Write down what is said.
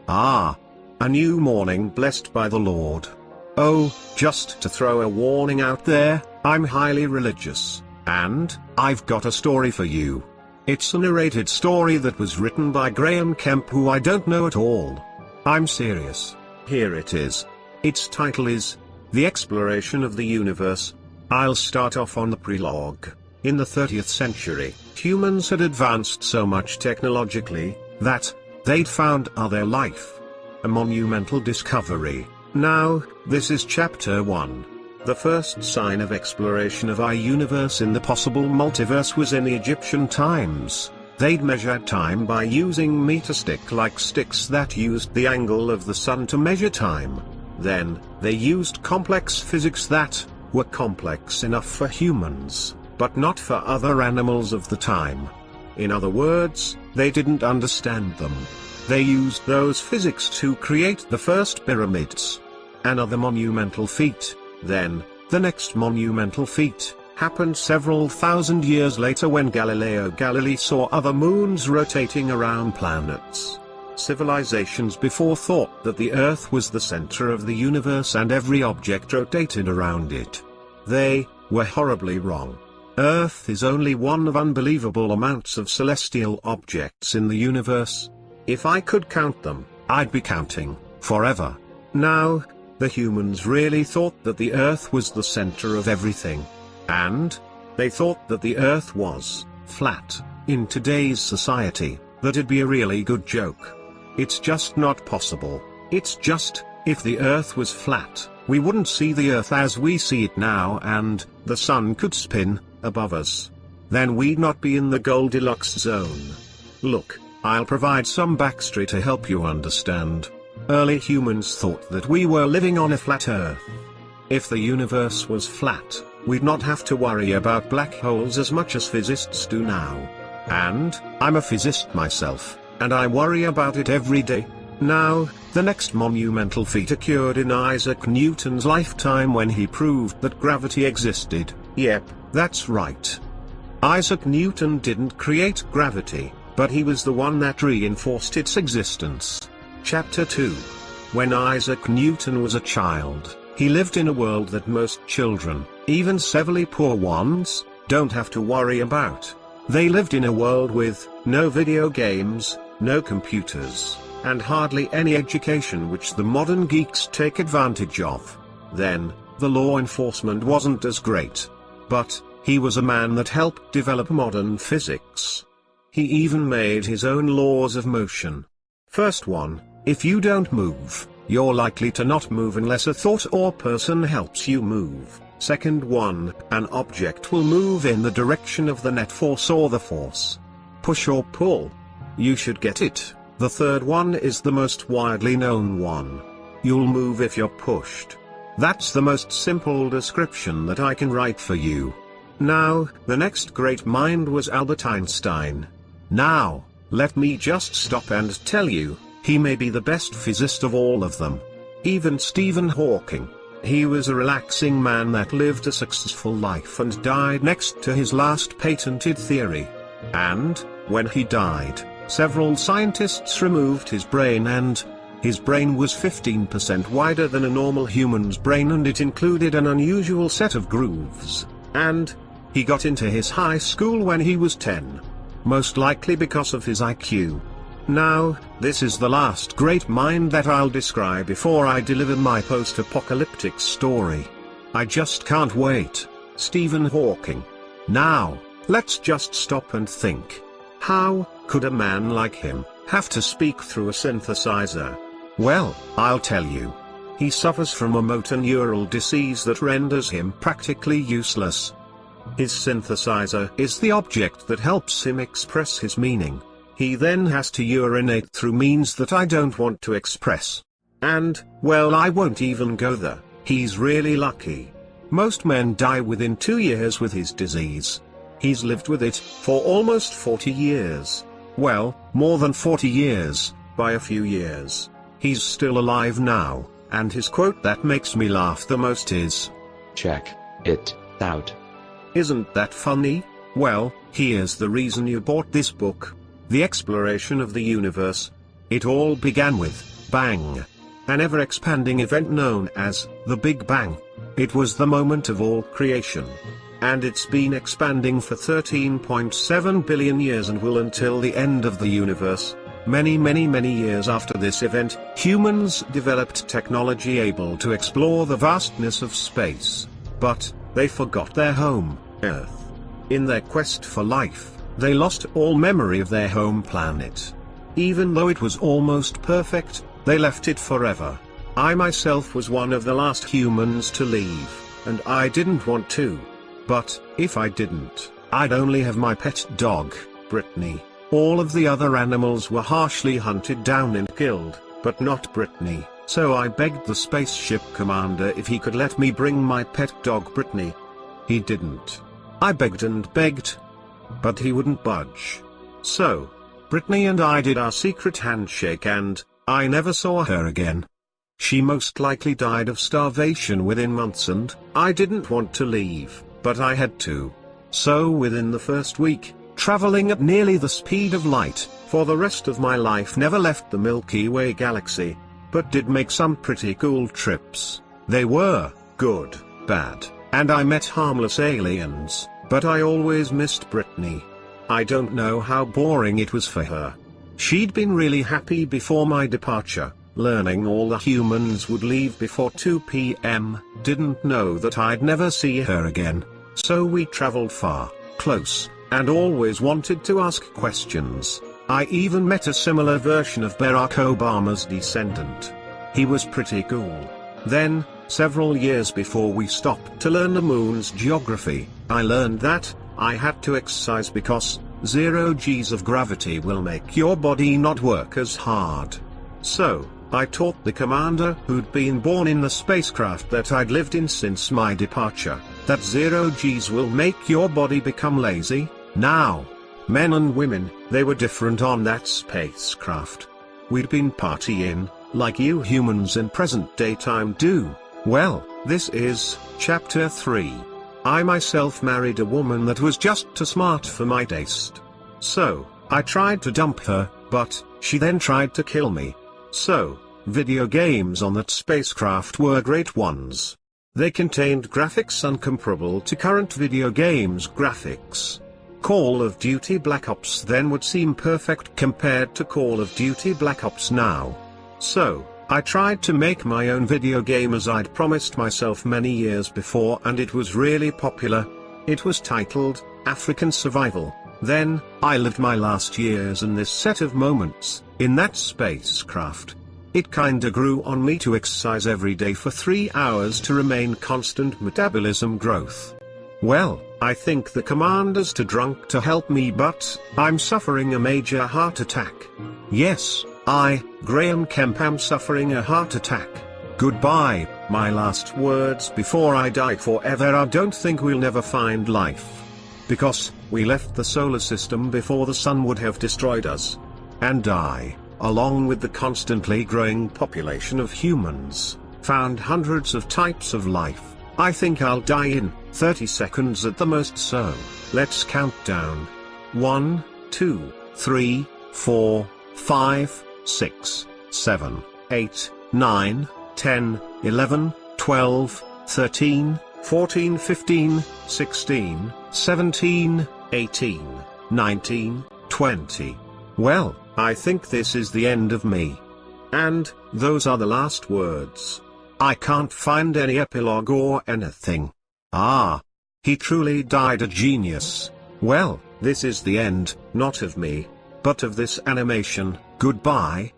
Ah, a new morning blessed by the Lord. Oh, just to throw a warning out there, I'm highly religious, and I've got a story for you. It's a narrated story that was written by Graham Kemp, who I don't know at all. I'm serious. Here it is. Its title is The Exploration of the Universe. I'll start off on the prologue. In the 30th century, humans had advanced so much technologically that they'd found other life. A monumental discovery. Now, this is chapter 1. The first sign of exploration of our universe in the possible multiverse was in the Egyptian times. They'd measured time by using meter stick-like sticks that used the angle of the sun to measure time. Then, they used complex physics that were complex enough for humans, but not for other animals of the time. In other words, they didn't understand them. They used those physics to create the first pyramids. Another monumental feat. Then, the next monumental feat happened several thousand years later when Galileo Galilei saw other moons rotating around planets. Civilizations before thought that the Earth was the center of the universe and every object rotated around it. They were horribly wrong. Earth is only one of unbelievable amounts of celestial objects in the universe. If I could count them, I'd be counting forever. Now, the humans really thought that the Earth was the center of everything. And they thought that the Earth was flat. In today's society, that'd be a really good joke. It's just not possible. It's just, if the Earth was flat, we wouldn't see the Earth as we see it now, and the sun could spin above us. Then we'd not be in the Goldilocks zone. Look, I'll provide some backstory to help you understand. Early humans thought that we were living on a flat Earth. If the universe was flat, we'd not have to worry about black holes as much as physicists do now. And I'm a physicist myself, and I worry about it every day. Now, the next monumental feat occurred in Isaac Newton's lifetime when he proved that gravity existed. Yep, that's right. Isaac Newton didn't create gravity, but he was the one that reinforced its existence. Chapter 2. When Isaac Newton was a child, he lived in a world that most children, even severely poor ones, don't have to worry about. They lived in a world with no video games, no computers, and hardly any education which the modern geeks take advantage of. Then, the law enforcement wasn't as great. But he was a man that helped develop modern physics. He even made his own laws of motion. First one, if you don't move, you're likely to not move unless a thought or person helps you move. Second one, an object will move in the direction of the net force or the force. Push or pull. You should get it. The third one is the most widely known one. You'll move if you're pushed. That's the most simple description that I can write for you. Now, the next great mind was Albert Einstein. Now, let me just stop and tell you, he may be the best physicist of all of them. Even Stephen Hawking. He was a relaxing man that lived a successful life and died next to his last patented theory. And, when he died, several scientists removed his brain, and his brain was 15% wider than a normal human's brain, and it included an unusual set of grooves. And he got into his high school when he was 10. Most likely because of his IQ. Now, this is the last great mind that I'll describe before I deliver my post-apocalyptic story. I just can't wait. Stephen Hawking. Now, let's just stop and think. How could a man like him have to speak through a synthesizer? Well, I'll tell you. He suffers from a motor neural disease that renders him practically useless. His synthesizer is the object that helps him express his meaning. He then has to urinate through means that I don't want to express. And, well, I won't even go there. He's really lucky. Most men die within 2 years with his disease. He's lived with it for almost 40 years. Well, more than 40 years, by a few years. He's still alive now, and his quote that makes me laugh the most is, "Check it out." Isn't that funny? Well, here's the reason you bought this book. The Exploration of the Universe. It all began with Bang. An ever-expanding event known as the Big Bang. It was the moment of all creation. And it's been expanding for 13.7 billion years and will until the end of the universe. Many years after this event, humans developed technology able to explore the vastness of space. But they forgot their home, Earth. In their quest for life, they lost all memory of their home planet. Even though it was almost perfect, they left it forever. I myself was one of the last humans to leave, and I didn't want to. But, if I didn't, I'd only have my pet dog, Brittany. All of the other animals were harshly hunted down and killed, but not Brittany, so I begged the spaceship commander if he could let me bring my pet dog Brittany. He didn't. I begged and begged, but he wouldn't budge. So, Brittany and I did our secret handshake and I never saw her again. She most likely died of starvation within months and I didn't want to leave, but I had to. So within the first week, traveling at nearly the speed of light, for the rest of my life never left the Milky Way galaxy, but did make some pretty cool trips. They were good, bad, and I met harmless aliens, but I always missed Brittany. I don't know how boring it was for her. She'd been really happy before my departure, learning all the humans would leave before 2 p.m., didn't know that I'd never see her again. So we traveled far, close, and always wanted to ask questions. I even met a similar version of Barack Obama's descendant. He was pretty cool. Then, several years before we stopped to learn the moon's geography, I learned that I had to exercise because 0 G's of gravity will make your body not work as hard. So, I taught the commander who'd been born in the spacecraft that I'd lived in since my departure, that 0 G's will make your body become lazy. Now, men and women, they were different on that spacecraft. We'd been partying, like you humans in present-day time do. Well, this is Chapter 3. I myself married a woman that was just too smart for my taste. So, I tried to dump her, but she then tried to kill me. So, video games on that spacecraft were great ones. They contained graphics incomparable to current video games graphics. Call of Duty Black Ops then would seem perfect compared to Call of Duty Black Ops now. So, I tried to make my own video game as I'd promised myself many years before, and it was really popular. It was titled African Survival. Then, I lived my last years in this set of moments, in that spacecraft. It kinda grew on me to exercise every day for 3 hours to remain constant metabolism growth. Well, I think the commander's too drunk to help me, but I'm suffering a major heart attack. Yes, I, Graham Kemp, am suffering a heart attack. Goodbye, my last words before I die forever. I don't think we'll never find life. Because, we left the solar system before the sun would have destroyed us. And I, along with the constantly growing population of humans, found hundreds of types of life. I think I'll die in 30 seconds at the most, so let's count down. 1, 2, 3, 4, 5, 6, 7, 8, 9, 10, 11, 12, 13, 14, 15, 16, 17, 18, 19, 20. Well, I think this is the end of me. And, those are the last words. I can't find any epilogue or anything. Ah. He truly died a genius. Well, this is the end, not of me, but of this animation. Goodbye.